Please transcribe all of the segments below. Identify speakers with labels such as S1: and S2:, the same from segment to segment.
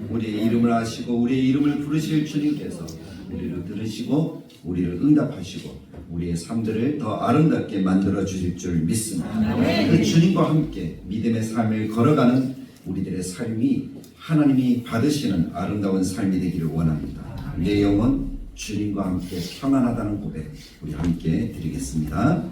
S1: 우리의 이름을 아시고 우리의 이름을 부르실 주님께서 우리를 들으시고 우리를 응답하시고 우리의 삶들을 더 아름답게 만들어 주실 줄 믿습니다. 그 주님과 함께 믿음의 삶을 걸어가는 우리들의 삶이 하나님이 받으시는 아름다운 삶이 되기를 원합니다. 내 영혼 주님과 함께 평안하다는 고백 우리 함께 드리겠습니다.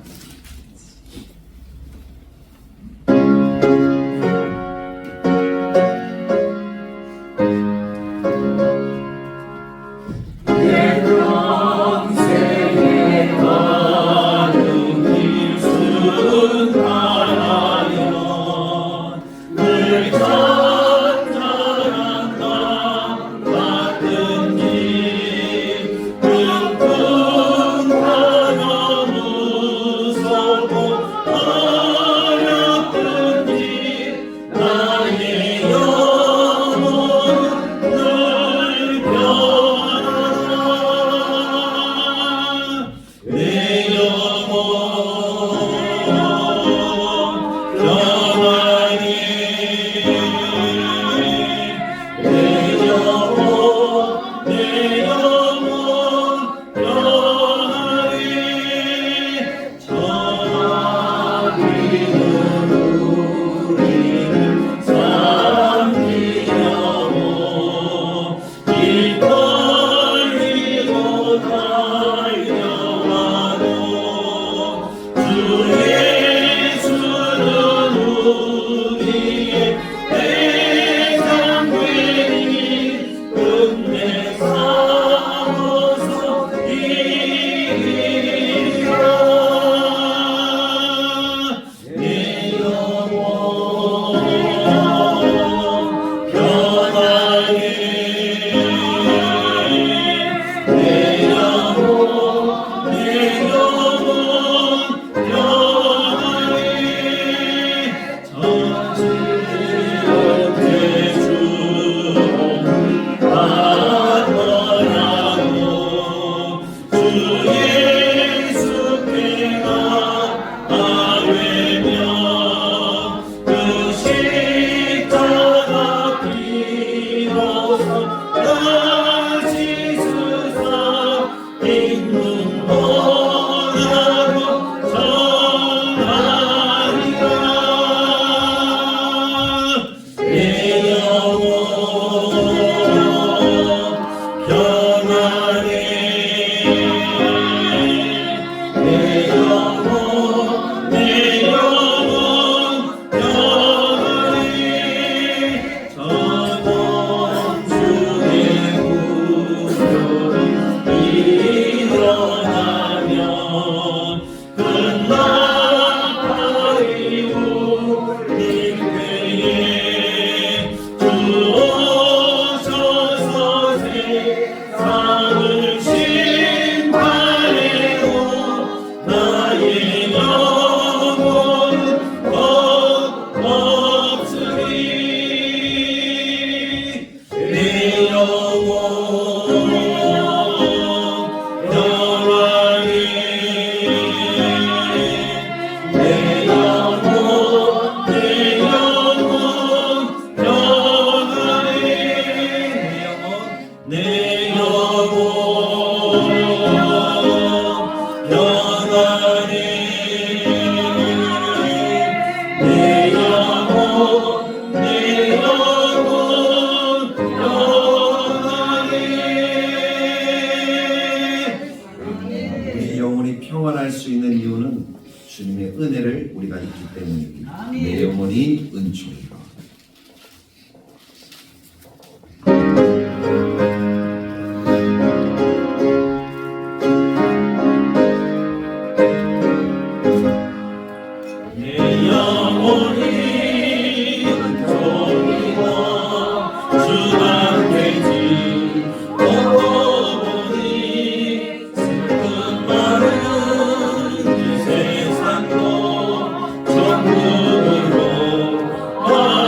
S1: 평안할 수 있는 이유는 주님의 은혜를 우리가 있기 때문입니다. 내 영혼이 은총이라.
S2: Oh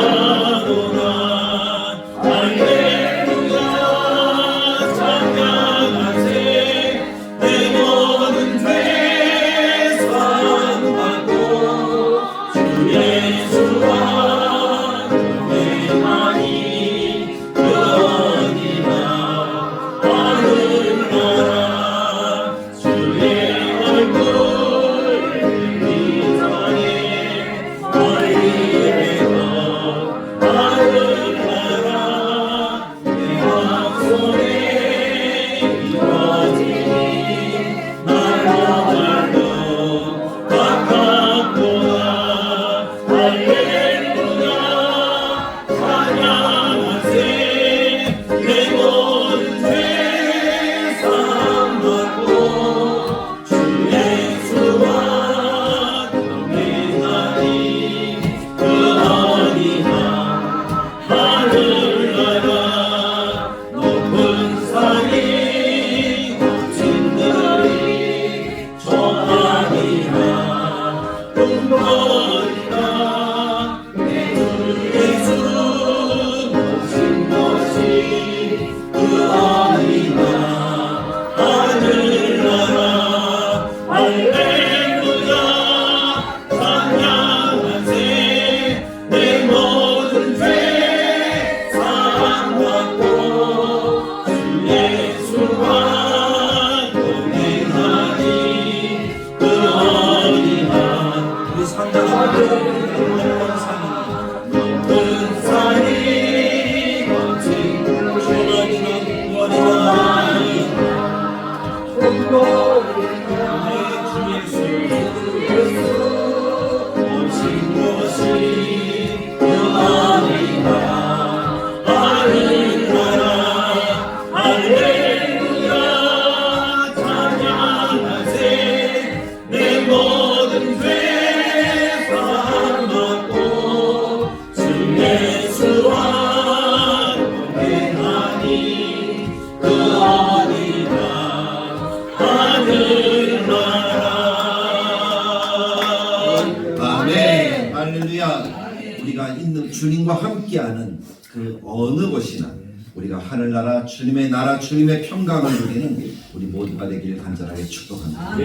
S1: 주님과 함께하는 그 어느 곳이나 우리가 하늘나라 주님의 나라 주님의 평강을 누리는 우리 모두가 되길 간절하게 축복합니다.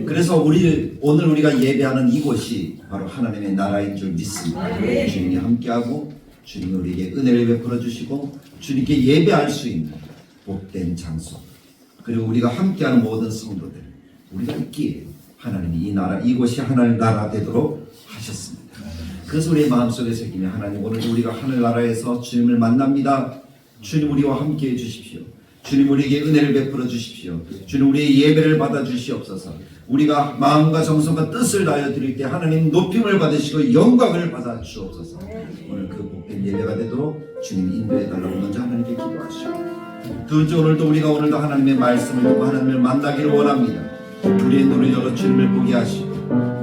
S1: 그래서 오늘 우리가 예배하는 이곳이 바로 하나님의 나라인 줄 믿습니다. 주님이 함께하고 주님이 우리에게 은혜를 베풀어 주시고 주님께 예배할 수 있는 복된 장소, 그리고 우리가 함께하는 모든 성도들, 우리가 있기에 하나님이 이곳이 하나님 나라 되도록 하셨습니다. 그래서 우리의 마음속에 새기며 하나님, 오늘도 우리가 하늘나라에서 주님을 만납니다. 주님 우리와 함께해 주십시오. 주님 우리에게 은혜를 베풀어 주십시오. 주님 우리의 예배를 받아 주시옵소서. 우리가 마음과 정성과 뜻을 다하여 드릴 때 하나님 높임을 받으시고 영광을 받아 주옵소서. 오늘 그 복된 예배가 되도록 주님 인도해 달라고 먼저 하나님께 기도하시고, 두 번째, 오늘도 하나님의 말씀을 듣고 하나님을 만나기를 원합니다. 우리의 눈을 열어 주님을 보게 하시고,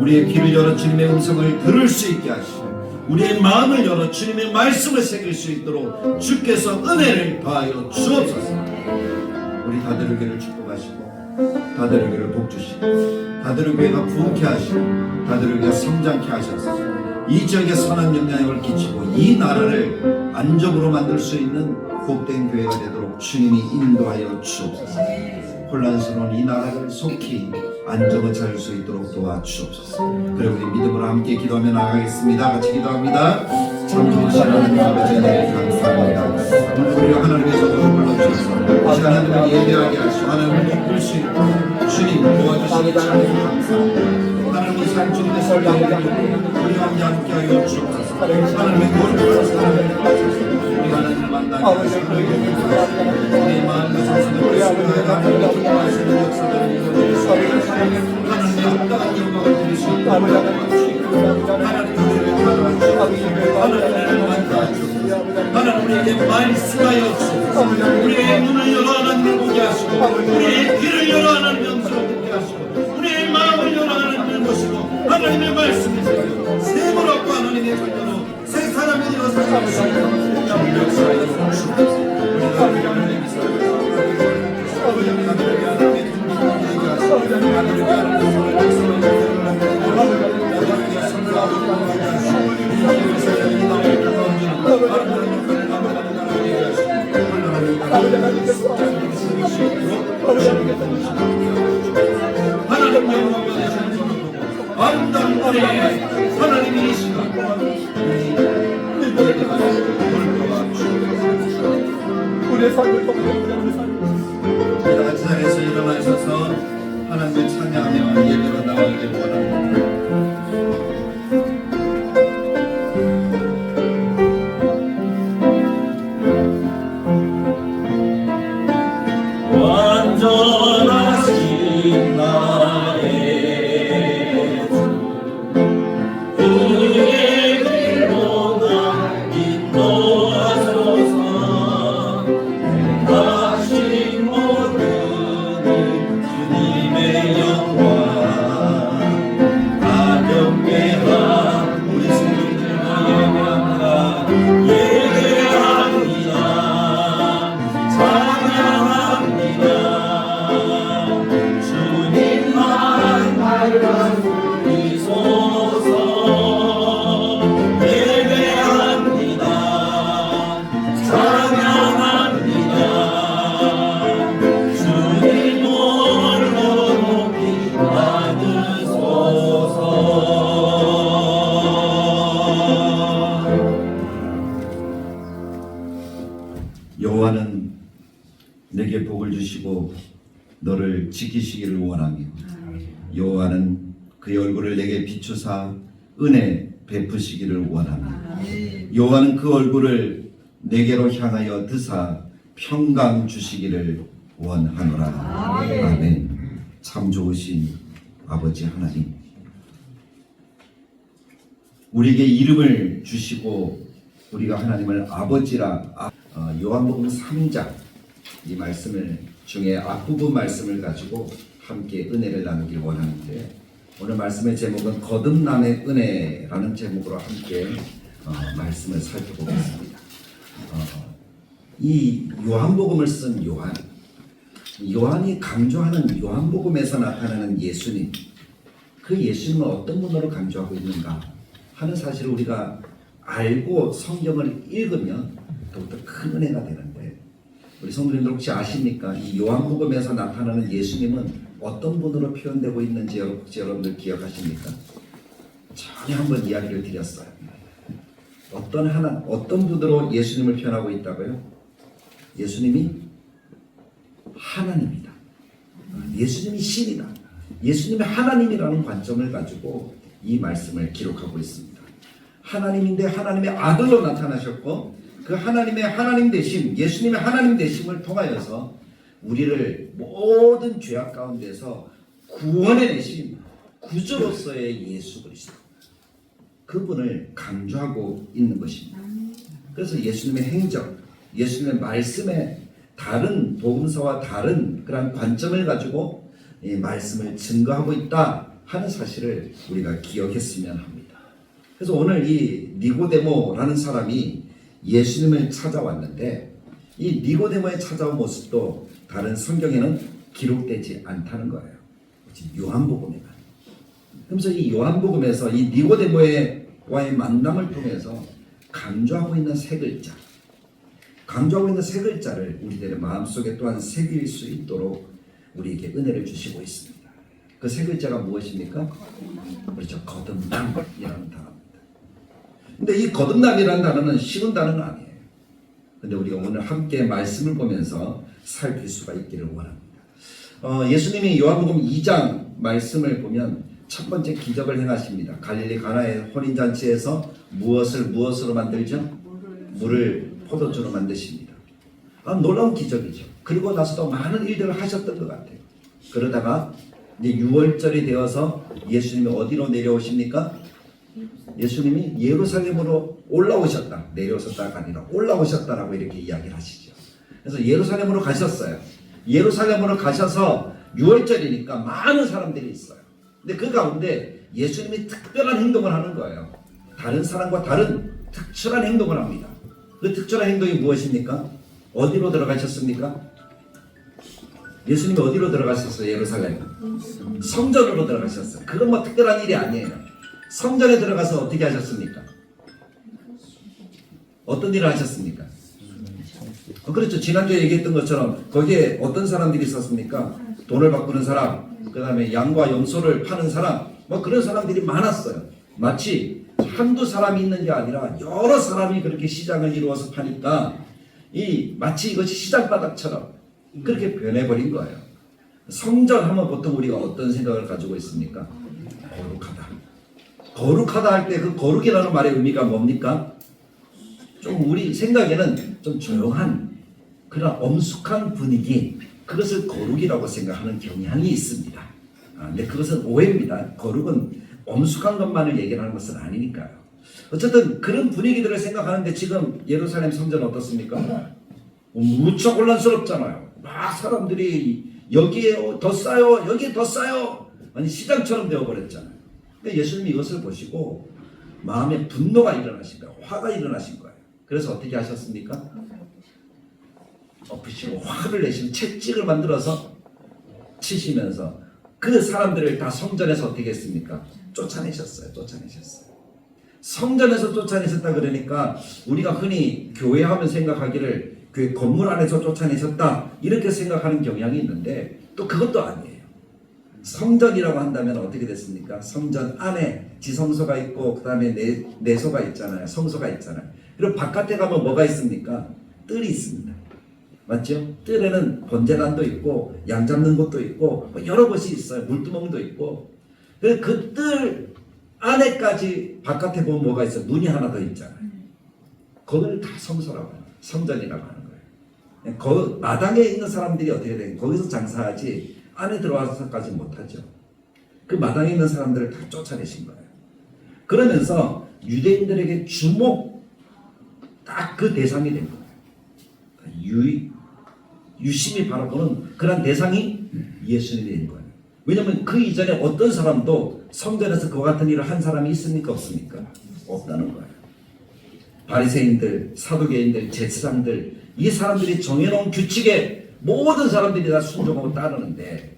S1: 우리의 귀를 열어 주님의 음성을 들을 수 있게 하시고, 우리의 마음을 열어 주님의 말씀을 새길 수 있도록 주께서 은혜를 더하여 주옵소서. 우리 다대로교를 축복하시고 다대로교를 복주시고 다대로교회가 부흥케 하시고 다대로교회가 성장케 하셔서 이 지역에 선한 영향력을 끼치고 이 나라를 안정으로 만들 수 있는 복된 교회가 되도록 주님이 인도하여 주옵소서. 혼란스러운 이 나라를 속히 안정을 찾을 수 있도록 도와주옵소서. 그래 우리 믿음으로 함께 기도하며 나가겠습니다. 같이 기도합니다. 참 좋으신 하나님 아버지 하나님 감사합니다. 오늘 우리가 하나님의 저주를 불러주셔서 하나님을 예배하게 하시고 하나님을 기쁠 수 있고 주님 도와주시니 참 감사합니다. 하나님의 산 주님의 설명을 우리와 함께하여 주옵소서. 하나님의 거룩한 사랑을 받으소서. 우리가 하나님을 만나게 하시고 우리의 마음과 정성을 하나님의 기뻐하시는 역사들을 이루어주시옵소서. 하나님의 합당한 영광을 드릴 수 있도록 도와주시고 하나님의 은혜를 받아주시고 하나님을 만나주시고 하나님 우리에게 말씀하여 주시고 우리의 눈을 열어 하나님을 보게 하시고 우리의 귀를 열어 하나님의 음성을 듣게 하시고 우리의 마음을 열어 하나님을 보시고 하나님의 말씀을 새겨 새 얻고 하나님의 전도로 새 사람이 되어 살아가시고 역사에 주옵소서. 우리가 하나님의 미사를 하나님 영광을 내시는 아름다운 은혜 하나님이 이 시간 우리의 삶을 통해 같이 자리에서 일어나셔서 하나님을 찬양하며 예배로 나가기를 원합니다.
S2: 완전하신 나의 그의 길로 날 인도하소서. 행하신 모든 주님의 영광 가병괴한 우리 성도들과 예배합니다. 예배합니다. 찬양합니다. 주님만 밝아 부리소서. 예배합니다. 찬양합니다. 주님 홀로 높이 받으소서.
S1: 여호와는 내게 복을 주시고 너를 지키시기를 원하며 여호와는 그의 얼굴을 내게 비추사 은혜 베푸시기를 원하며 여호와는 그 얼굴을 내게로 향하여 드사 평강 주시기를 원하노라. 아멘. 참 좋으신 아버지 하나님, 우리에게 이름을 주시고 우리가 하나님을 아버지라 요한복음 3장 이 말씀을 중에 앞부분 말씀을 가지고 함께 은혜를 나누길 원하는데, 오늘 말씀의 제목은 거듭남의 은혜라는 제목으로 함께 말씀을 살펴보겠습니다. 이 요한복음을 쓴 요한이 강조하는 요한복음에서 나타나는 예수님, 그 예수님은 어떤 분으로 강조하고 있는가 하는 사실을 우리가 알고 성경을 읽으면 더욱더 큰 은혜가 되는데, 우리 성도님들 혹시 아십니까? 이 요한복음에서 나타나는 예수님은 어떤 분으로 표현되고 있는지 혹시 여러분들 기억하십니까? 전에 한번 이야기를 드렸어요. 어떤 분으로 예수님을 표현하고 있다고요? 예수님이 하나님이다. 예수님이 신이다. 예수님이 하나님이라는 관점을 가지고 이 말씀을 기록하고 있습니다. 하나님인데 하나님의 아들로 나타나셨고, 그 하나님의 하나님 되심, 예수님의 하나님 되심을 통하여서 우리를 모든 죄악 가운데서 구원해내신 구주로서의 예수 그리스도, 그분을 강조하고 있는 것입니다. 그래서 예수님의 행적, 예수님의 말씀에 다른 복음서와 다른 그런 관점을 가지고 이 말씀을 증거하고 있다 하는 사실을 우리가 기억했으면 합니다. 그래서 오늘 이 니고데모라는 사람이 예수님을 찾아왔는데, 이 니고데모의 찾아온 모습도 다른 성경에는 기록되지 않다는 거예요. 요한복음에만. 그래서 이 요한복음에서 이 니고데모와의 만남을 통해서 강조하고 있는 세 글자, 강조하고 있는 세 글자를 우리들의 마음속에 또한 새길 수 있도록 우리에게 은혜를 주시고 있습니다. 그 세 글자가 무엇입니까? 그렇죠. 거듭남이라는 단어입니다. 근데 이 거듭남이라는 단어는 쉬운 단어는 아니에요. 근데 우리가 오늘 함께 말씀을 보면서 살필 수가 있기를 원합니다. 예수님이 요한복음 2장 말씀을 보면 첫 번째 기적을 행하십니다. 갈릴리 가나의 혼인잔치에서 무엇으로 만들죠? 물을 포도주로 만드십니다. 놀라운 기적이죠. 그리고 나서도 많은 일들을 하셨던 것 같아요. 그러다가 이제 6월절이 되어서 예수님이 어디로 내려오십니까? 예수님이 예루살렘으로 올라오셨다. 내려오셨다가 아니라 올라오셨다라고 이렇게 이야기를 하시죠. 그래서 예루살렘으로 가셨어요. 예루살렘으로 가셔서 6월절이니까 많은 사람들이 있어요. 근데 그 가운데 예수님이 특별한 행동을 하는 거예요. 다른 사람과 다른 특출한 행동을 합니다. 그 특출한 행동이 무엇입니까? 어디로 들어가셨습니까? 예수님이 어디로 들어가셨어요? 예루살렘 성전으로 들어가셨어요. 그건 뭐 특별한 일이 아니에요. 성전에 들어가서 어떻게 하셨습니까? 어떤 일을 하셨습니까? 그렇죠. 지난주에 얘기했던 것처럼 거기에 어떤 사람들이 있었습니까? 돈을 바꾸는 사람, 그 다음에 양과 염소를 파는 사람, 뭐 그런 사람들이 많았어요. 마치 한두 사람이 있는 게 아니라 여러 사람이 그렇게 시장을 이루어서 파니까 마치 이것이 시장바닥처럼 그렇게 변해버린 거예요. 성전 하면 보통 우리가 어떤 생각을 가지고 있습니까? 거룩하다. 거룩하다 할 때 그 거룩이라는 말의 의미가 뭡니까? 좀 우리 생각에는 좀 조용한 그런 엄숙한 분위기, 그것을 거룩이라고 생각하는 경향이 있습니다. 근데 그것은 오해입니다. 거룩은 엄숙한 것만을 얘기하는 것은 아니니까요. 어쨌든 그런 분위기들을 생각하는데 지금 예루살렘 성전은 어떻습니까? 무척 혼란스럽잖아요. 막 사람들이 여기에 더 싸요, 여기에 더 싸요. 아니 시장처럼 되어버렸잖아요. 근데 예수님이 이것을 보시고 마음에 분노가 일어나신 거예요. 화가 일어나신 거예요. 그래서 어떻게 하셨습니까? 엎으시고 화를 내시면 채찍을 만들어서 치시면서 그 사람들을 다 성전에서 어떻게 했습니까? 쫓아내셨어요. 성전에서 쫓아내셨다 그러니까 우리가 흔히 교회 하면 생각하기를 교회 건물 안에서 쫓아내셨다 이렇게 생각하는 경향이 있는데 또 그것도 아니에요. 성전이라고 한다면 어떻게 됐습니까? 성전 안에 지성소가 있고 그 다음에 내소가 있잖아요. 성소가 있잖아요. 그리고 바깥에 가면 뭐가 있습니까? 뜰이 있습니다. 맞죠? 뜰에는 번제단도 있고 양 잡는 곳도 있고 뭐 여러 곳이 있어요. 물두멍도 있고. 그 뜰 안에까지 바깥에 보면 뭐가 있어요? 문이 하나 더 있잖아요. 거기를 다 성소라고 해요. 성전이라고 하는 거예요. 그 마당에 있는 사람들이 어떻게 돼요? 거기서 장사하지 안에 들어와서까지 못하죠. 그 마당에 있는 사람들을 다 쫓아내신 거예요. 그러면서 유대인들에게 주목 딱 그 대상이 된 거예요. 유심히 바라보는 그런 대상이 예수님이 된 거예요. 왜냐하면 그 이전에 어떤 사람도 성전에서 그와 같은 일을 한 사람이 있습니까? 없습니까? 없다는 거예요. 바리새인들, 사두개인들, 제사장들, 이 사람들이 정해놓은 규칙에 모든 사람들이 다 순종하고 따르는데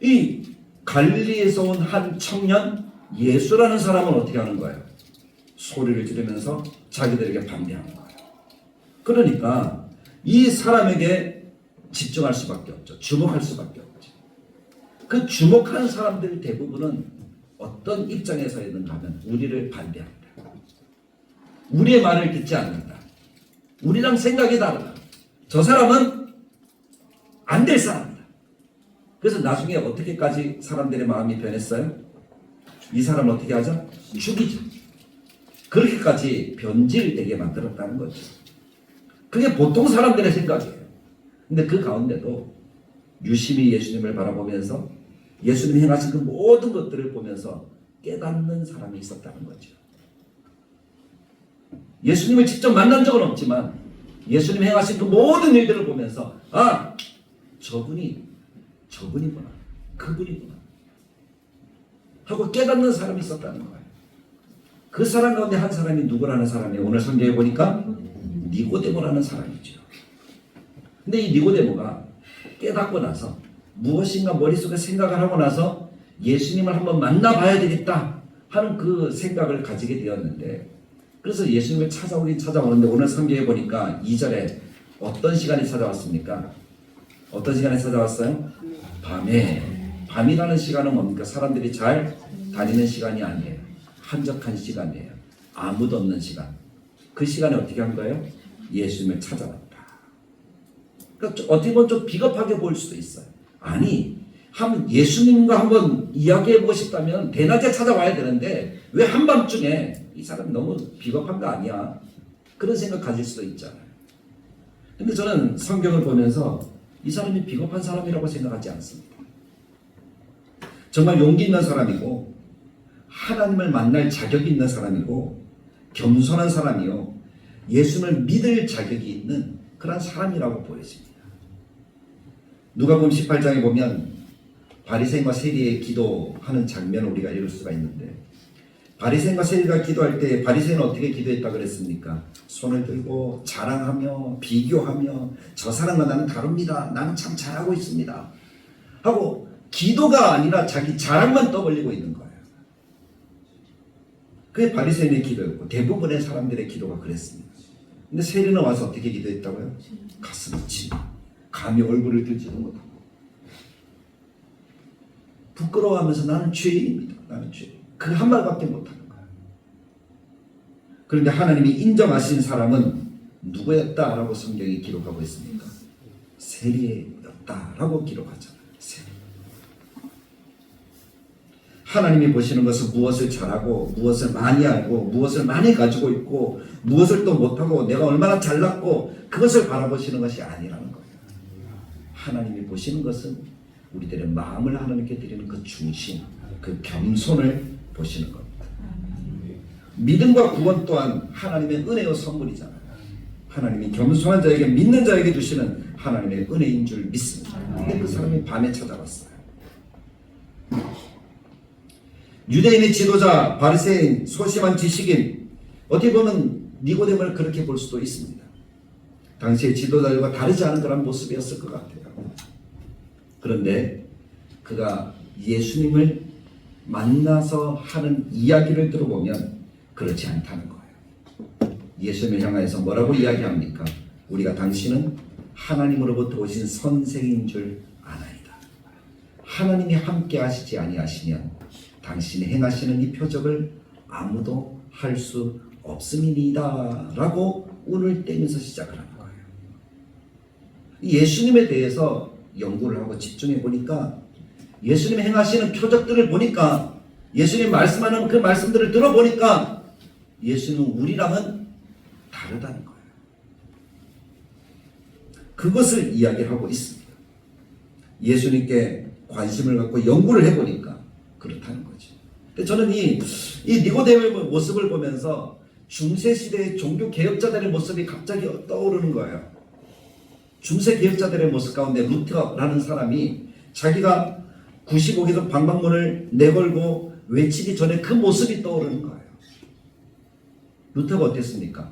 S1: 이 갈릴리에서 온 한 청년 예수라는 사람은 어떻게 하는 거예요? 소리를 지르면서 자기들에게 반대하는 거예요. 그러니까 이 사람에게 집중할 수밖에 없죠. 주목할 수밖에 없죠. 그 주목하는 사람들 대부분은 어떤 입장에 서 있는가 하면 우리를 반대합니다. 우리의 말을 듣지 않는다. 우리랑 생각이 다르다. 저 사람은 안 될 사람이다. 그래서 나중에 어떻게까지 사람들의 마음이 변했어요? 이 사람을 어떻게 하죠? 죽이죠. 그렇게까지 변질되게 만들었다는 거죠. 그게 보통 사람들의 생각이에요. 근데 그 가운데도 유심히 예수님을 바라보면서 예수님이 행하신 그 모든 것들을 보면서 깨닫는 사람이 있었다는 거죠. 예수님을 직접 만난 적은 없지만 예수님이 행하신 그 모든 일들을 보면서 아, 저분이구나. 그분이구나. 하고 깨닫는 사람이 있었다는 거예요. 그 사람 가운데 한 사람이 누구라는 사람이에요? 오늘 성경에 보니까 니고데모라는 사람이죠. 근데 이 니고데모가 깨닫고 나서 무엇인가 머릿속에 생각을 하고 나서 예수님을 한번 만나봐야 되겠다 하는 그 생각을 가지게 되었는데, 그래서 예수님을 찾아오긴 찾아오는데 오늘 성경에 보니까 2절에 어떤 시간에 찾아왔습니까? 어떤 시간에 찾아왔어요? 밤에. 밤이라는 시간은 뭡니까? 사람들이 잘 다니는 시간이 아니에요. 한적한 시간이에요. 아무도 없는 시간. 그 시간에 어떻게 한 거예요? 예수님을 찾아왔다. 그러니까 어떻게 보면 좀 비겁하게 보일 수도 있어요. 아니, 예수님과 한번 이야기해보고 싶다면 대낮에 찾아와야 되는데 왜 한밤중에 이 사람이 너무 비겁한 거 아니야? 그런 생각 가질 수도 있잖아요. 근데 저는 성경을 보면서 이 사람이 비겁한 사람이라고 생각하지 않습니다. 정말 용기 있는 사람이고 하나님을 만날 자격이 있는 사람이고 겸손한 사람이요, 예수님을 믿을 자격이 있는 그런 사람이라고 보여집니다. 누가복음 18장에 보면 바리새인과 세리의 기도하는 장면을 우리가 읽을 수가 있는데, 바리새인과 세리가 기도할 때 바리새인은 어떻게 기도했다 그랬습니까? 손을 들고 자랑하며 비교하며 저 사람과 나는 다릅니다. 나는 참 잘하고 있습니다. 하고 기도가 아니라 자기 자랑만 떠벌리고 있는 거예요. 그게 바리새인의 기도였고 대부분의 사람들의 기도가 그랬습니다. 근데 세리는 와서 어떻게 기도했다고요? 가슴을 치며 감히 얼굴을 들지도 못하고 부끄러워하면서 나는 죄인입니다. 나는 죄인. 그 한 말밖에 못하는 거예요. 그런데 하나님이 인정하신 사람은 누구였다라고 성경이 기록하고 있습니까? 세리였다라고 기록하잖아요. 세리. 하나님이 보시는 것은 무엇을 잘하고 무엇을 많이 알고 무엇을 많이 가지고 있고 무엇을 또 못하고 내가 얼마나 잘났고 그것을 바라보시는 것이 아니라는 거예요. 하나님이 보시는 것은 우리들의 마음을 하나님께 드리는 그 중심, 그 겸손을 보시는 겁니다. 믿음과 구원 또한 하나님의 은혜의 선물이잖아요. 하나님이 겸손한 자에게, 믿는 자에게 주시는 하나님의 은혜인 줄 믿습니다. 근데 그 사람이 밤에 찾아왔어요. 유대인의 지도자, 바리새인, 소심한 지식인, 어떻게 보면 니고데모를 그렇게 볼 수도 있습니다. 당시의 지도자들과 다르지 않은 그런 모습이었을 것 같아요. 그런데 그가 예수님을 만나서 하는 이야기를 들어보면 그렇지 않다는 거예요. 예수님을 향하여서 뭐라고 이야기합니까? 우리가 당신은 하나님으로부터 오신 선생인 줄 아나이다. 하나님이 함께 하시지 아니하시면 당신이 행하시는 이 표적을 아무도 할 수 없음이니이다 라고 운을 떼면서 시작을 하는 거예요. 예수님에 대해서 연구를 하고 집중해 보니까 예수님이 행하시는 표적들을 보니까 예수님 말씀하는 그 말씀들을 들어보니까 예수님은 우리랑은 다르다는 거예요. 그것을 이야기를 하고 있습니다. 예수님께 관심을 갖고 연구를 해보니까 그렇다는 거죠. 저는 이 니고데모의 모습을 보면서 중세시대의 종교개혁자들의 모습이 갑자기 떠오르는 거예요. 중세개혁자들의 모습 가운데 루터라는 사람이 자기가 95개도 방방문을 내걸고 외치기 전에 그 모습이 떠오르는 거예요. 루터가 어땠습니까?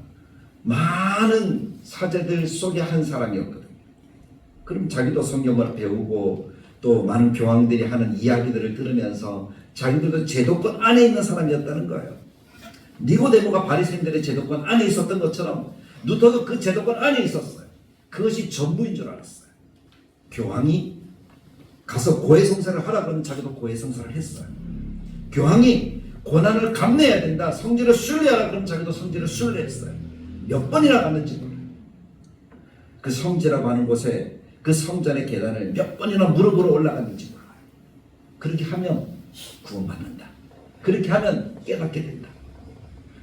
S1: 많은 사제들 속의 한 사람이었거든요. 그럼 자기도 성경을 배우고 또 많은 교황들이 하는 이야기들을 들으면서 자기들도 제도권 안에 있는 사람이었다는 거예요. 니고데모가 바리새인들의 제도권 안에 있었던 것처럼 루터도 그 제도권 안에 있었어요. 그것이 전부인 줄 알았어요. 교황이 가서 고해성사를 하라 그러면 자기도 고해성사를 했어요. 교황이 고난을 감내해야 된다, 성질을 순례하라 그러면 자기도 성질을 순례했어요. 몇 번이나 갔는지 몰라요. 그 성지라고 하는 곳에 그 성전의 계단을 몇 번이나 무릎으로 올라갔는지 몰라요. 그렇게 하면 구원받는다, 그렇게 하면 깨닫게 된다,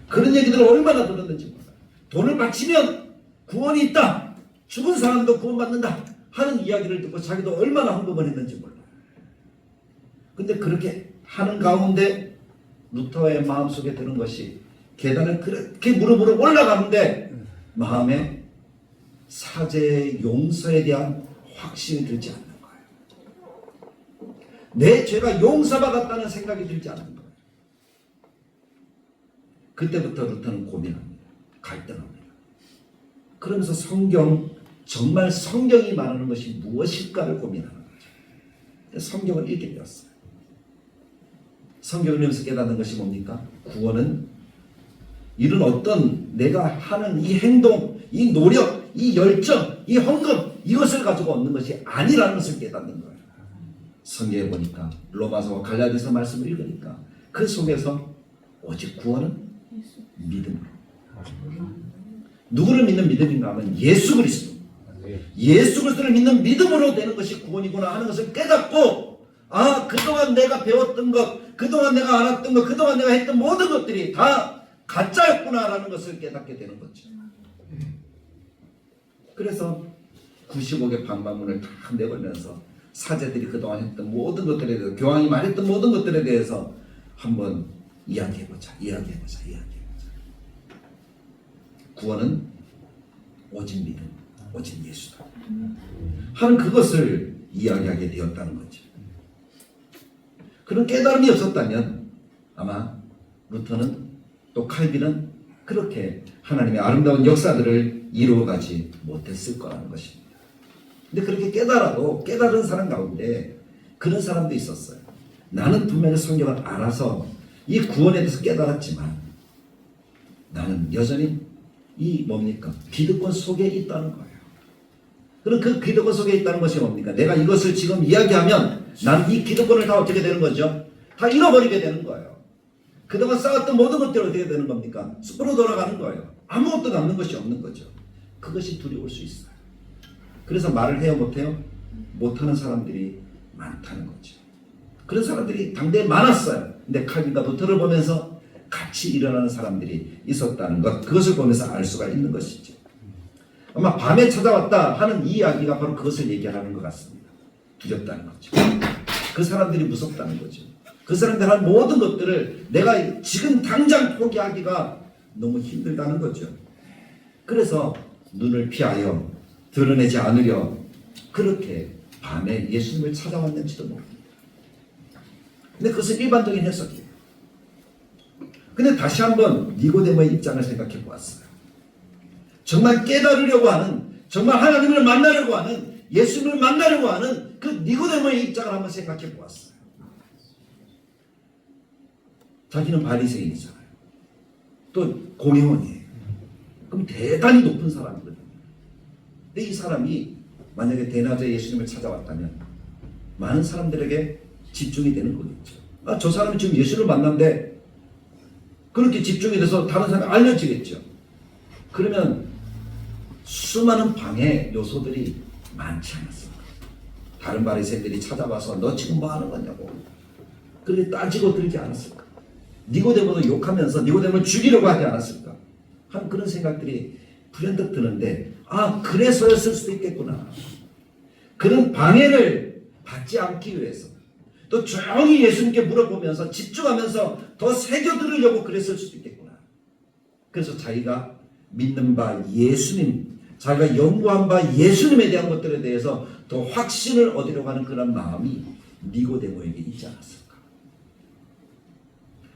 S1: 그런 얘기들을 얼마나 들었는지 몰라요. 돈을 바치면 구원이 있다, 죽은 사람도 구원받는다 하는 이야기를 듣고 자기도 얼마나 헌금을 했는지 몰라요. 근데 그렇게 하는 가운데 루터의 마음속에 드는 것이 계단을 그렇게 무릎으로 올라가는데 마음에 사죄의 용서에 대한 확신이 들지 않는 거예요. 내 죄가 용서받았다는 생각이 들지 않는 거예요. 그때부터 루터는 고민합니다. 갈등합니다. 그러면서 정말 성경이 말하는 것이 무엇일까를 고민하는 거죠. 성경을 읽게 되었어요. 성경을 읽으면서 깨닫는 것이 뭡니까? 구원은 이런 어떤 내가 하는 이 행동, 이 노력, 이 열정, 이 헌금, 이것을 가지고 얻는 것이 아니라는 것을 깨닫는 거예요. 성경에 보니까 로마서와 갈라디아서 말씀을 읽으니까 그 속에서 오직 구원은 믿음으로. 누구를 믿는 믿음인가 하면 예수 그리스도. 예수 그리스도를 믿는 믿음으로 되는 것이 구원이구나 하는 것을 깨닫고, 아, 그동안 내가 배웠던 것, 그동안 내가 알았던 것, 그동안 내가 했던 모든 것들이 다 가짜였구나라는 것을 깨닫게 되는 거죠. 그래서 95개 방법문을 다 내걸면서 사제들이 그동안 했던 모든 것들에 대해서, 교황이 말했던 모든 것들에 대해서 한번 이야기해보자. 구원은 오직 믿음, 오직 예수다 하는 그것을 이야기하게 되었다는 거죠. 그런 깨달음이 없었다면 아마 루터는 또 칼빈은 그렇게 하나님의 아름다운 역사들을 이루어가지 못했을 거라는 것입니다. 근데 그렇게 깨달아도 깨달은 사람 가운데 그런 사람도 있었어요. 나는 분명히 성경을 알아서 이 구원에 대해서 깨달았지만 나는 여전히 이 뭡니까? 기득권 속에 있다는 거예요. 그럼 그 기득권 속에 있다는 것이 뭡니까? 내가 이것을 지금 이야기하면 나는 이 기득권을 다 어떻게 되는 거죠? 다 잃어버리게 되는 거예요. 그동안 쌓았던 모든 것들이 어떻게 되는 겁니까? 숲으로 돌아가는 거예요. 아무것도 남는 것이 없는 거죠. 그것이 두려울 수 있어요. 그래서 말을 해요, 못해요? 못하는 사람들이 많다는 거죠. 그런 사람들이 당대에 많았어요. 근데 칼빈과 루터를 보면서 같이 일어나는 사람들이 있었다는 것, 그것을 보면서 알 수가 있는 것이죠. 아마 밤에 찾아왔다 하는 이 이야기가 바로 그것을 얘기하는 것 같습니다. 두렵다는 거죠. 그 사람들이 무섭다는 거죠. 그 사람들 한 모든 것들을 내가 지금 당장 포기하기가 너무 힘들다는 거죠. 그래서 눈을 피하여 드러내지 않으려 그렇게 밤에 예수님을 찾아왔는지도 모릅니다. 근데 그것은 일반적인 해석이에요. 근데 다시 한번 니고데모의 입장을 생각해 보았어요. 정말 깨달으려고 하는, 정말 하나님을 만나려고 하는, 예수님을 만나려고 하는 그 니고데모의 입장을 한번 생각해 보았어요. 자기는 바리새인이잖아요. 또 공회원이에요. 그럼 대단히 높은 사람이거든요. 근데 이 사람이 만약에 대낮에 예수님을 찾아왔다면 많은 사람들에게 집중이 되는 거겠죠. 아, 저 사람이 지금 예수를 만난데 그렇게 집중이 돼서 다른 사람이 알려지겠죠. 그러면 수많은 방해 요소들이 많지 않았습니다. 다른 바리새인들이 찾아와서 너 지금 뭐 하는 거냐고 그렇게 따지고 들지 않았을까? 니고데모도 욕하면서 니고데모를 죽이려고 하지 않았을까? 한 그런 생각들이 불현듯 드는데, 아, 그래서였을 수도 있겠구나. 그런 방해를 받지 않기 위해서 또 조용히 예수님께 물어보면서 집중하면서 더 새겨들으려고 그랬을 수도 있겠구나. 그래서 자기가 믿는 바 예수님, 자기가 연구한 바 예수님에 대한 것들에 대해서 더 확신을 얻으려고 하는 그런 마음이 니고데모에게 있지 않았을까.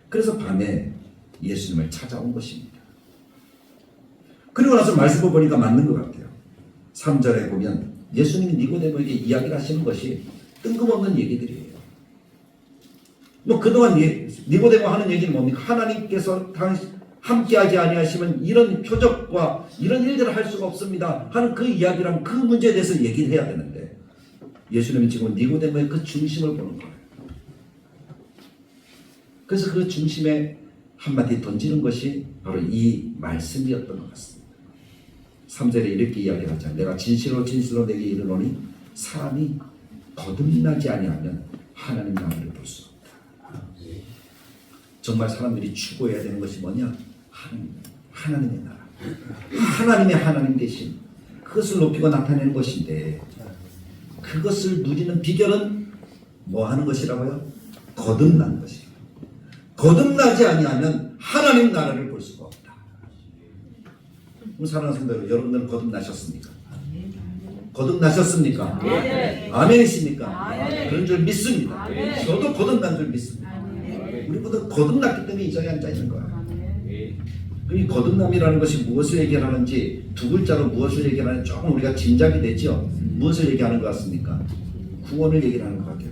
S1: 그래서 밤에 예수님을 찾아온 것입니다. 그리고 나서 말씀을 보니까 맞는 것 같아요. 3절에 보면 예수님이 니고데모에게 이야기를 하시는 것이 뜬금없는 얘기들이에요. 뭐 그동안 니고데모 하는 얘기는 뭡니까? 하나님께서 함께하지 아니하시면 이런 표적과 이런 일들을 할 수가 없습니다 하는 그 이야기랑 그 문제에 대해서 얘기를 해야 되는데 예수님은 지금 니고데모의 그 중심을 보는 거예요. 그래서 그 중심에 한마디 던지는 것이 바로 이 말씀이었던 것 같습니다. 3절에 이렇게 이야기하죠. 내가 진실로 진실로 내게 이르노니 사람이 거듭나지 아니하면 하나님 나라를 볼 수 없다. 정말 사람들이 추구해야 되는 것이 뭐냐? 하나님의 나라. 하나님의 하나님 되신 그것을 높이고 나타내는 것인데 그것을 누리는 비결은 뭐 하는 것이라고요? 거듭난 것이에요. 거듭나지 아니하면 하나님 나라를 볼 수가 없다. 사랑하는 성도 여러분, 여러분들은 거듭나셨습니까? 거듭나셨습니까? 아멘이십니까? 그런 줄 믿습니다. 저도 거듭난 줄 믿습니다. 우리 모두 거듭났기 때문에 이 자리에 앉아 있는 거예요. 이 거듭남이라는 것이 무엇을 얘기하는지 두 글자로 무엇을 얘기하는지 조금 우리가 짐작이 되죠. 무엇을 얘기하는 것 같습니까? 구원을 얘기하는 것 같아요.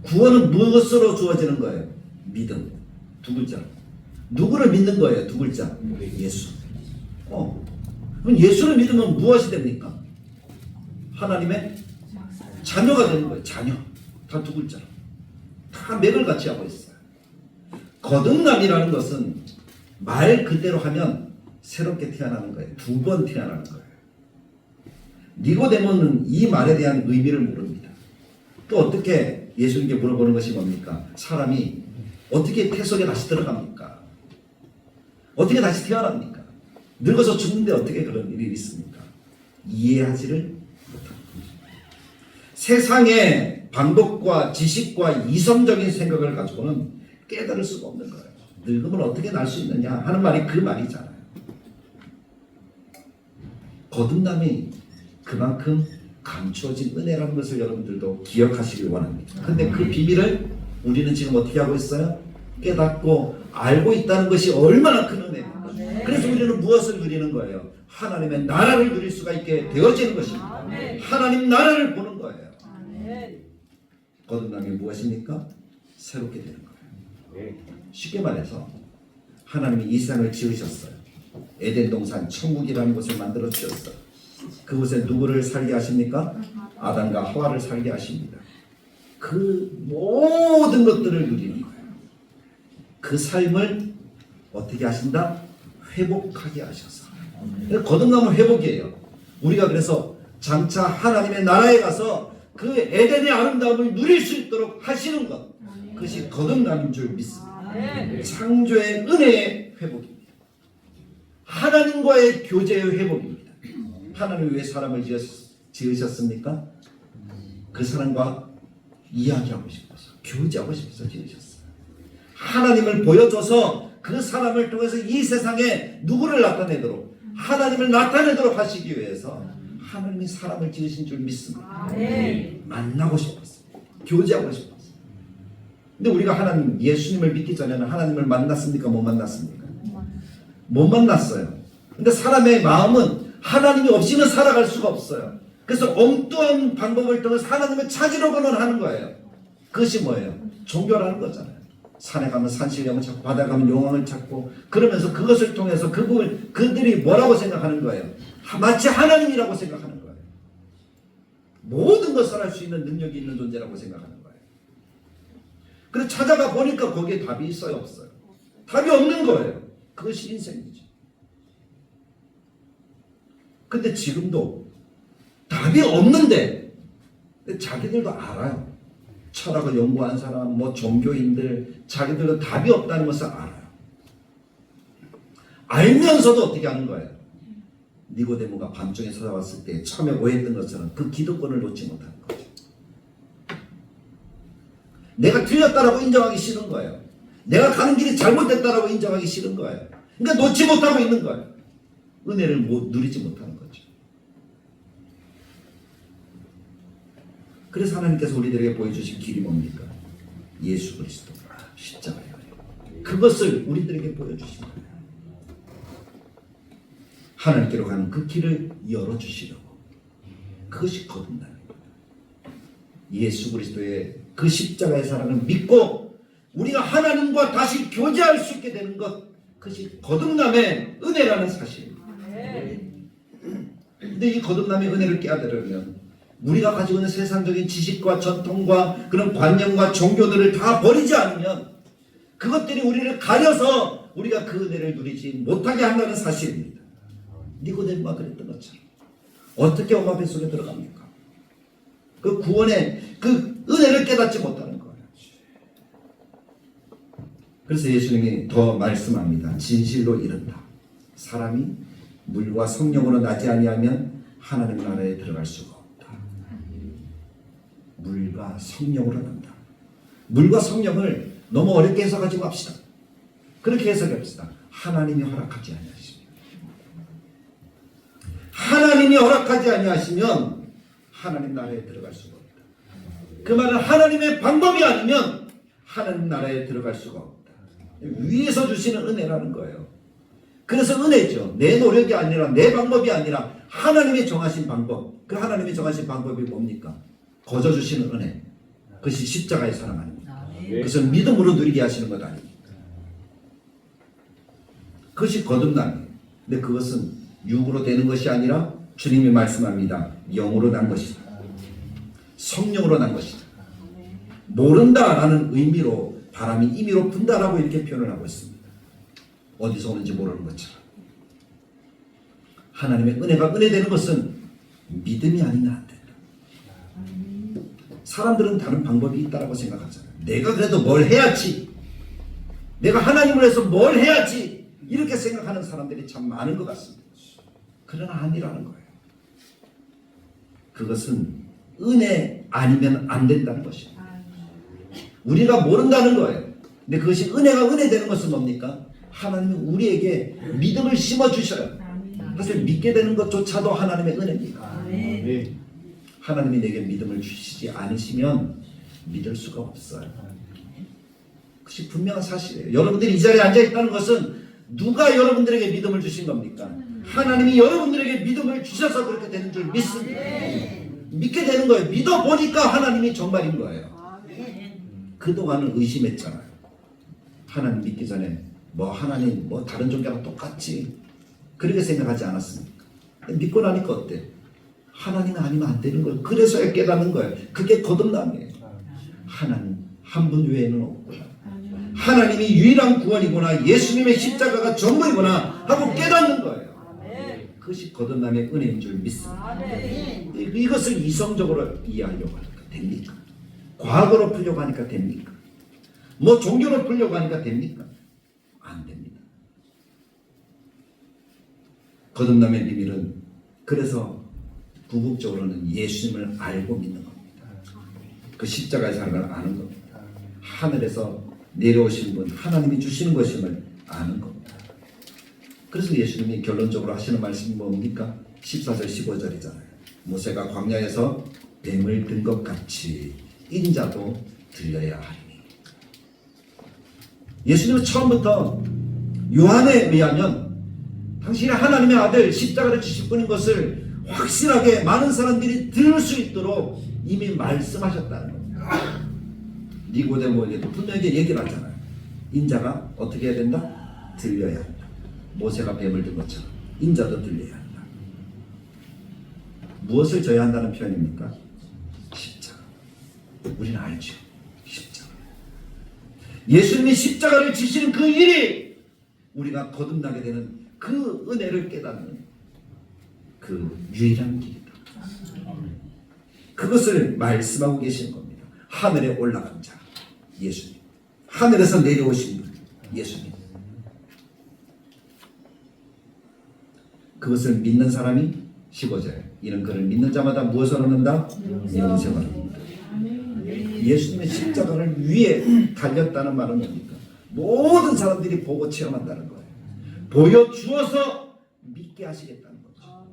S1: 구원은 무엇으로 주어지는 거예요? 믿음. 두 글자. 누구를 믿는 거예요? 두 글자. 예수. 그럼 예수를 믿으면 무엇이 됩니까? 하나님의 자녀가 되는 거예요. 자녀. 다 두 글자로. 다 맥을 같이 하고 있어요. 거듭남이라는 것은 말 그대로 하면 새롭게 태어나는 거예요. 두 번 태어나는 거예요. 니고데모는 이 말에 대한 의미를 모릅니다. 또 어떻게 예수님께 물어보는 것이 뭡니까? 사람이 어떻게 태속에 다시 들어갑니까? 어떻게 다시 태어납니까? 늙어서 죽는데 어떻게 그런 일이 있습니까? 이해하지를 못합니다. 세상의 방법과 지식과 이성적인 생각을 가지고는 깨달을 수가 없는 거예요. 늙으면 어떻게 날 수 있느냐 하는 말이 그 말이잖아요. 거듭남이 그만큼 감추어진 은혜라는 것을 여러분들도 기억하시길 원합니다. 근데 그 비밀을 우리는 지금 어떻게 하고 있어요? 깨닫고 알고 있다는 것이 얼마나 큰 은혜입니까? 그래서 우리는 무엇을 누리는 거예요? 하나님의 나라를 누릴 수가 있게 되어지는 것입니다. 하나님 나라를 보는 거예요. 거듭남이 무엇입니까? 새롭게 되는 거예요. 쉽게 말해서 하나님이 이 세상을 지으셨어요. 에덴 동산 천국이라는 곳을 만들어 주셨어요. 그곳에 누구를 살게 하십니까? 아담과 하와를 살게 하십니다. 그 모든 것들을 누리는 거예요. 그 삶을 어떻게 하신다? 회복하게 하셔서. 거듭남은 회복이에요. 우리가 그래서 장차 하나님의 나라에 가서 그 에덴의 아름다움을 누릴 수 있도록 하시는 것, 그것이 거듭남인 줄 믿습니다. 창조의 은혜의 회복입니다. 하나님과의 교제의 회복입니다. 하나님이 왜 사람을 지으셨습니까? 그 사람과 이야기하고 싶어서, 교제하고 싶어서 지으셨어요. 하나님을 보여줘서 그 사람을 통해서 이 세상에 누구를 나타내도록, 하나님을 나타내도록 하시기 위해서 하나님이 사람을 지으신 줄 믿습니다. 만나고 싶었어요. 교제하고 싶었어요. 근데 우리가 하나님, 예수님을 믿기 전에는 하나님을 만났습니까? 못 만났습니까? 못 만났어요. 근데 사람의 마음은 하나님이 없이는 살아갈 수가 없어요. 그래서 엉뚱한 방법을 통해서 하나님을 찾으려고는 하는 거예요. 그것이 뭐예요? 종교라는 거잖아요. 산에 가면 산신령을 찾고 바다에 가면 용왕을 찾고 그러면서 그것을 통해서 그들이 뭐라고 생각하는 거예요? 마치 하나님이라고 생각하는 거예요. 모든 것을 할 수 있는 능력이 있는 존재라고 생각하는 거예요. 그래서 찾아가 보니까 거기에 답이 있어요? 없어요? 답이 없는 거예요. 그것이 인생이죠. 근데 지금도 답이 없는데 자기들도 알아요. 철학을 연구한 사람, 종교인들, 자기들도 답이 없다는 것을 알아요. 알면서도 어떻게 하는 거예요? 니고데모가 밤중에 찾아왔을 때 처음에 오해했던 것처럼 그 기득권을 놓지 못하는 거죠. 내가 틀렸다라고 인정하기 싫은 거예요. 내가 가는 길이 잘못됐다라고 인정하기 싫은 거예요. 그러니까 놓지 못하고 있는 거예요. 은혜를 누리지 못하는 거죠. 그래서 하나님께서 우리들에게 보여주신 길이 뭡니까? 예수 그리스도 십자가예요. 그것을 우리들에게 보여주신 거예요. 하나님께로 가는 그 길을 열어주시려고. 그것이 거듭남입니다. 예수 그리스도의 그 십자가의 사랑을 믿고 우리가 하나님과 다시 교제할 수 있게 되는 것, 그것이 거듭남의 은혜라는 사실입니다. 근데 이 거듭남의 은혜를 깨달으려면 우리가 가지고 있는 세상적인 지식과 전통과 그런 관념과 종교들을 다 버리지 않으면 그것들이 우리를 가려서 우리가 그 은혜를 누리지 못하게 한다는 사실입니다. 니고데모가 그랬던 것처럼 어떻게 엄마 뱃속에 들어갑니까? 그 구원의 그 은혜를 깨닫지 못하는 거예요. 그래서 예수님이 더 말씀합니다. 진실로 이른다. 사람이 물과 성령으로 나지 아니하면 하나님 나라에 들어갈 수가 없다. 물과 성령으로 난다. 물과 성령을 너무 어렵게 해석하지 맙시다. 그렇게 해석합시다. 하나님이 허락하지 아니하시면, 하나님이 허락하지 아니하시면 하나님 나라에 들어갈 수가 없다. 그 말은 하나님의 방법이 아니면 하나님 나라에 들어갈 수가 없다. 위에서 주시는 은혜라는 거예요. 그래서 은혜죠. 내 노력이 아니라 내 방법이 아니라 하나님이 정하신 방법. 그 하나님이 정하신 방법이 뭡니까? 거저 주시는 은혜. 그것이 십자가의 사랑 아닙니까? 그것은 믿음으로 누리게 하시는 것 아닙니까? 그것이 거듭남이에요. 근데 그것은 육으로 되는 것이 아니라 주님이 말씀합니다. 영으로 난 것이다. 성령으로 난 것이다. 모른다라는 의미로 바람이 임의로 분다라고 이렇게 표현을 하고 있습니다. 어디서 오는지 모르는 것처럼. 하나님의 은혜가 은혜되는 것은 믿음이 아니면 안 된다. 사람들은 다른 방법이 있다고 생각하잖아요. 내가 그래도 뭘 해야지. 내가 하나님을 위해서 뭘 해야지. 이렇게 생각하는 사람들이 참 많은 것 같습니다. 그러나 아니라는 거예요. 그것은 은혜 아니면 안 된다는 것입니다. 우리가 모른다는 거예요. 근데 그것이 은혜가 은혜되는 것은 뭡니까? 하나님은 우리에게 믿음을 심어주셔요. 사실 믿게 되는 것조차도 하나님의 은혜입니다. 하나님이 내게 믿음을 주시지 않으시면 믿을 수가 없어요. 그것이 분명한 사실이에요. 여러분들이 이 자리에 앉아있다는 것은 누가 여러분들에게 믿음을 주신 겁니까? 하나님이 여러분들에게 믿음을 주셔서 그렇게 되는 줄 믿습니다. 믿게 되는 거예요. 믿어보니까 하나님이 정말인 거예요. 그동안은 의심했잖아요. 하나님 믿기 전에 하나님 다른 종교랑 똑같지 그렇게 생각하지 않았습니까? 믿고 나니까 어때? 하나님 아니면 안 되는 거예요. 그래서야 깨닫는 거예요. 그게 거듭남이에요. 하나님 한 분 외에는 없구나. 하나님이 유일한 구원이구나. 예수님의 십자가가 전부이구나 하고 깨닫는 거예요. 그것이 거듭남의 은혜인 줄 믿습니다. 이것을 이성적으로 이해하려고 하니까 됩니까? 과거로 풀려고 하니까 됩니까? 종교로 풀려고 하니까 됩니까? 안 됩니다. 거듭남의 비밀은 그래서 궁극적으로는 예수님을 알고 믿는 겁니다. 그 십자가의 사랑을 아는 겁니다. 하늘에서 내려오신 분, 하나님이 주시는 것임을 아는 겁니다. 그래서 예수님이 결론적으로 하시는 말씀이 뭡니까? 14절 15절이잖아요. 모세가 광야에서 뱀을 든 것 같이 인자도 들려야 하리니. 예수님은 처음부터 요한에 의하면 당신이 하나님의 아들 십자가를 주실 분인 것을 확실하게 많은 사람들이 들을 수 있도록 이미 말씀하셨다는 겁니다. 니고데모에게도 분명히 얘기를 하잖아요. 인자가 어떻게 해야 된다? 들려야 한다. 모세가 뱀을 든 것처럼 인자도 들려야 한다. 무엇을 져야 한다는 표현입니까? 십자가. 우리는 알죠. 십자가. 예수님이 십자가를 지시는 그 일이 우리가 거듭나게 되는 그 은혜를 깨닫는 그 유일한 길이다. 그것을 말씀하고 계시는 겁니다. 하늘에 올라간 자 예수님, 하늘에서 내려오신 분 예수님. 그것을 믿는 사람이 15절 이는 그를 믿는 자마다 무엇을 얻는다? 영생을 얻는다. 예수님의 십자가를 위에 달렸다는 말은 뭡니까? 모든 사람들이 보고 체험한다는 거예요. 보여주어서 믿게 하시겠다는 거죠.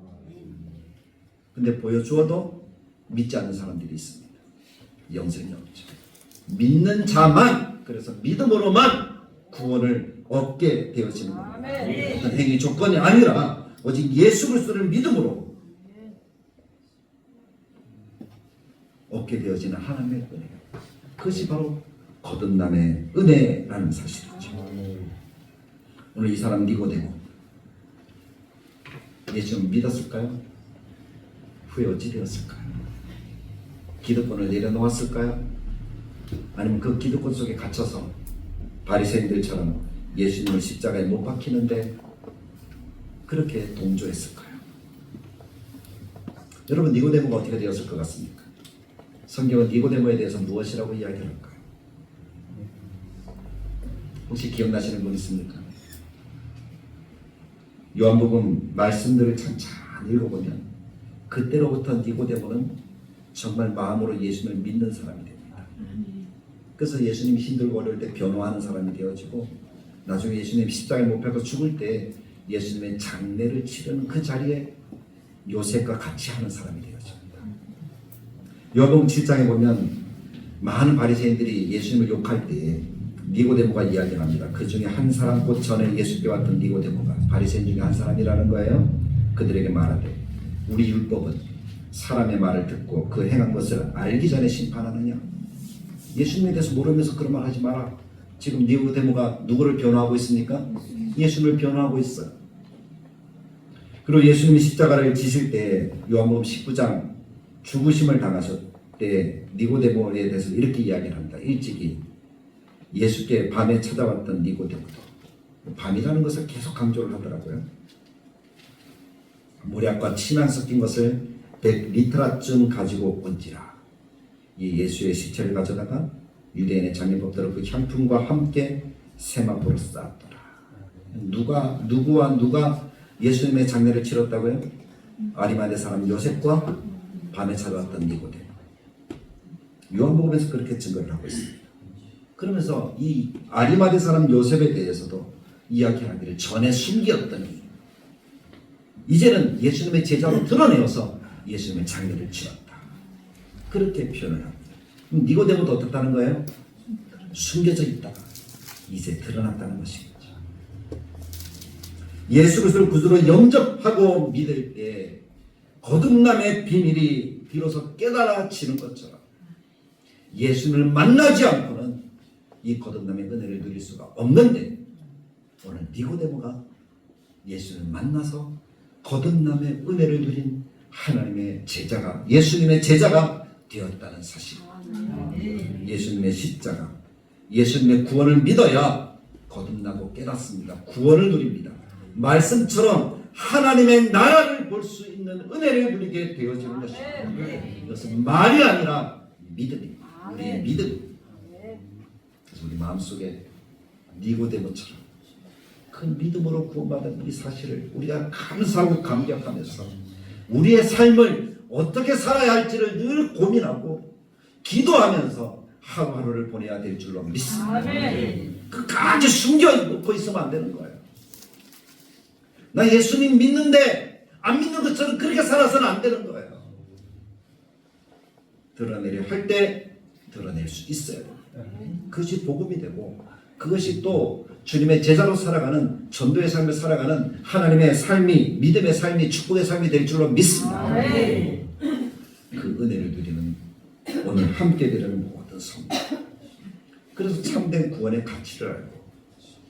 S1: 근데 보여주어도 믿지 않는 사람들이 있습니다. 영생이 없죠. 믿는 자만, 그래서 믿음으로만 구원을 얻게 되어지는 겁니다. 어떤 행위 조건이 아니라 오직 예수 그리스도를 믿음으로 얻게 되어지는 하나님의 은혜예요. 그것이 바로 거듭남의 은혜라는 사실이죠. 오늘 이 사람 니고데모 예수님을 믿었을까요? 후에 어찌 되었을까요? 기득권을 내려놓았을까요? 아니면 그 기득권 속에 갇혀서 바리새인들처럼 예수님을 십자가에 못 박히는데 그렇게 동조했을까요? 여러분, 니고데모가 어떻게 되었을 것 같습니까? 성경은 니고데모에 대해서 무엇이라고 이야기할까요? 혹시 기억나시는 분 있습니까? 요한복음 말씀들을 찬찬히 읽어보면 그때로부터 니고데모는 정말 마음으로 예수님을 믿는 사람이 됩니다. 그래서 예수님이 힘들고 어려울 때 변호하는 사람이 되어지고 나중에 예수님이 십자가에 못 박혀 죽을 때 예수님의 장례를 치르는 그 자리에 요셉과 같이 하는 사람이 되어집니다. 요한복음 7장에 보면 많은 바리새인들이 예수님을 욕할 때 니고데모가 이야기를 합니다. 그 중에 한 사람, 곧 전에 예수께 왔던 니고데모가 바리새인 중에 한 사람이라는 거예요. 그들에게 말하되 우리 율법은 사람의 말을 듣고 그 행한 것을 알기 전에 심판하느냐? 예수님에 대해서 모르면서 그런 말 하지 마라. 지금 니고데모가 누구를 변호하고 있습니까? 예수님을 변호하고 있어요. 그리고 예수님이 십자가를 지실 때 요한복음 19장 죽으심을 당하실 때 니고데모에 대해서 이렇게 이야기를 합니다. 일찍이 예수께 밤에 찾아왔던 니고데모도 밤이라는 것을 계속 강조를 하더라고요. 모략과 침향 섞인 것을 100리터쯤 가지고 온지라. 이 예수의 시체를 가져다가 유대인의 장례법대로 그 향품과 함께 세마포로 쌓았더라. 누가 예수님의 장례를 치렀다고요? 아리마대 사람 요셉과 밤에 찾아왔던 니고데모. 요한복음에서 그렇게 증거를 하고 있습니다. 그러면서 이 아리마대 사람 요셉에 대해서도 이야기하기를 전에 숨겼더니 이제는 예수님의 제자로 드러내어서 예수님의 장례를 치렀다. 그렇게 표현을 합니다. 그럼 니고데모도 어떻다는 거예요? 숨겨져 있다가 이제 드러났다는 것이겠죠. 예수 그리스도를 구주로 영접하고 믿을 때 거듭남의 비밀이 비로소 깨달아지는 것처럼 예수님을 만나지 않고는 이 거듭남의 은혜를 누릴 수가 없는데 오늘 니고데모가 예수님을 만나서 거듭남의 은혜를 누린 하나님의 제자가, 예수님의 제자가 되었다는 사실. 예수님의 십자가, 예수님의 구원을 믿어야 거듭나고 깨닫습니다. 구원을 누립니다. 말씀처럼 하나님의 나라를 볼 수 있는 은혜를 누리게 되어지는 것입니다. 이것은 말이 아니라 믿음입니다. 우리의 믿음. 그래서 우리 마음속에 니고데모처럼 큰 믿음으로 구원받은 이 사실을 우리가 감사하고 감격하면서 우리의 삶을 어떻게 살아야 할지를 늘 고민하고 기도하면서 하루하루를 보내야 될 줄로 믿습니다. 끝까지 숨겨놓고 있으면 안 되는 거예요. 나 예수님 믿는데 안 믿는 것처럼 그렇게 살아서는 안 되는 거예요. 드러내려 할 때 드러낼 수 있어야 됩니다. 그것이 복음이 되고 그것이 또 주님의 제자로 살아가는 전도의 삶을 살아가는 하나님의 삶이, 믿음의 삶이, 축복의 삶이 될 줄로 믿습니다. 그 은혜를 누리는 오늘 함께 되는 모든 성도. 그래서 참된 구원의 가치를 알고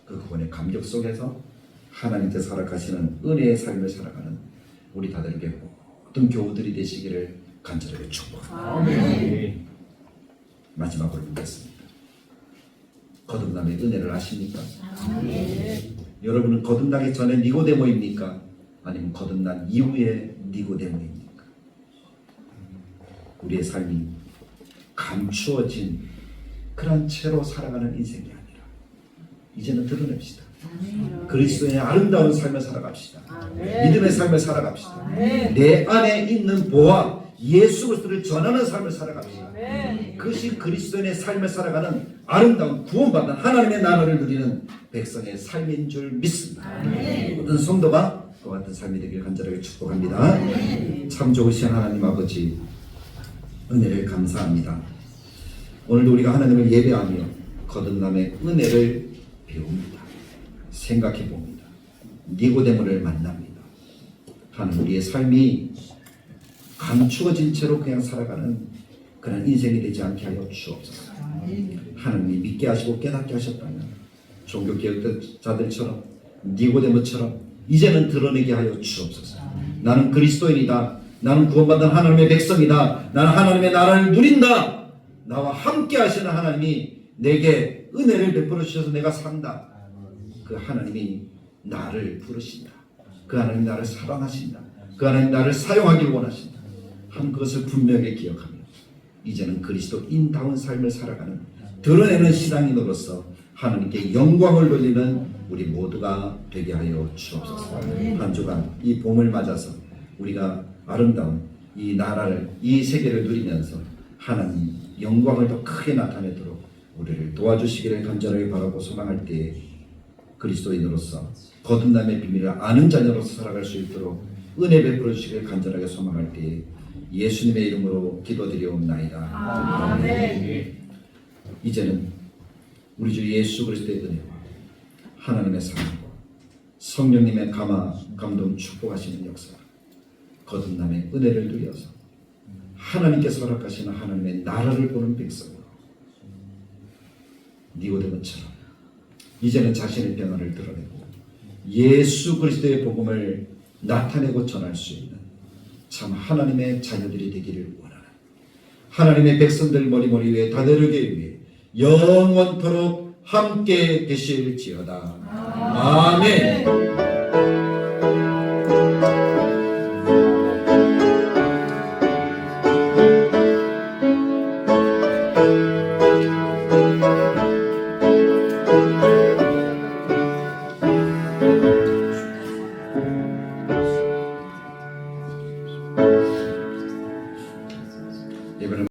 S1: 그 구원의 감격 속에서 하나님께 살아가시는 은혜의 삶을 살아가는 우리 다들에게 모든 교우들이 되시기를 간절하게 축복합니다. 마지막으로 묻겠습니다. 거듭남의 은혜를 아십니까? 여러분은 거듭나기 전에 니고데모입니까? 아니면 거듭난 이후에 니고데모입니까? 우리의 삶이 감추어진 그런 채로 살아가는 인생이 아니라 이제는 드러냅시다. 그리스도의 아름다운 삶을 살아갑시다. 믿음의 삶을 살아갑시다. 내 안에 있는 보화 예수 그리스도를 전하는 삶을 살아갑시다. 그것이 그리스도인의 삶을 살아가는 아름다운 구원받는 하나님의 나라를 누리는 백성의 삶인 줄 믿습니다. 모든 성도가 그와 같은 삶이 되길 간절하게 축복합니다. 참 좋으신 하나님 아버지 은혜를 감사합니다. 오늘도 우리가 하나님을 예배하며 거듭남의 은혜를 배웁니다. 생각해 봅니다. 니고데모를 만납니다. 하나님 우리의 삶이 감추어진 채로 그냥 살아가는 그런 인생이 되지 않게 하여 주옵소서. 하나님이 믿게 하시고 깨닫게 하셨다면 종교개혁자들처럼 니고데모처럼 이제는 드러내게 하여 주옵소서. 나는 그리스도인이다. 나는 구원받은 하나님의 백성이다. 나는 하나님의 나라를 누린다. 나와 함께 하시는 하나님이 내게 은혜를 베풀어 주셔서 내가 산다. 그 하나님이 나를 부르신다. 그 하나님 나를 사랑하신다. 그 하나님 나를 사용하길 원하신다. 한 그것을 분명히 기억하며 이제는 그리스도인다운 삶을 살아가는 드러내는 신앙인으로서 하나님께 영광을 돌리는 우리 모두가 되게 하여 주옵소서. 한 주간 이 봄을 맞아서 우리가 아름다운 이 나라를, 이 세계를 누리면서 하나님 영광을 더 크게 나타내도록 우리를 도와주시기를 간절하게 바라고 소망할 때에 그리스도인으로서 거듭남의 비밀을 아는 자녀로서 살아갈 수 있도록 은혜 베풀어 주시기를 간절하게 소망할 때에 예수님의 이름으로 기도드리옵나이다. 아멘. 이제는 우리 주 예수 그리스도의 은혜와 하나님의 사랑과 성령님의 감동 축복하시는 역사, 거듭남의 은혜를 누려서 하나님께서 허락하시는 하나님의 나라를 보는 백성으로 니고데모처럼 이제는 자신의 평안을 드러내고 예수 그리스도의 복음을 나타내고 전할 수 있는 참 하나님의 자녀들이 되기를 원하는 하나님의 백성들 머리 위에 다대르게 위해 영원토록 함께 계실지어다. 아멘.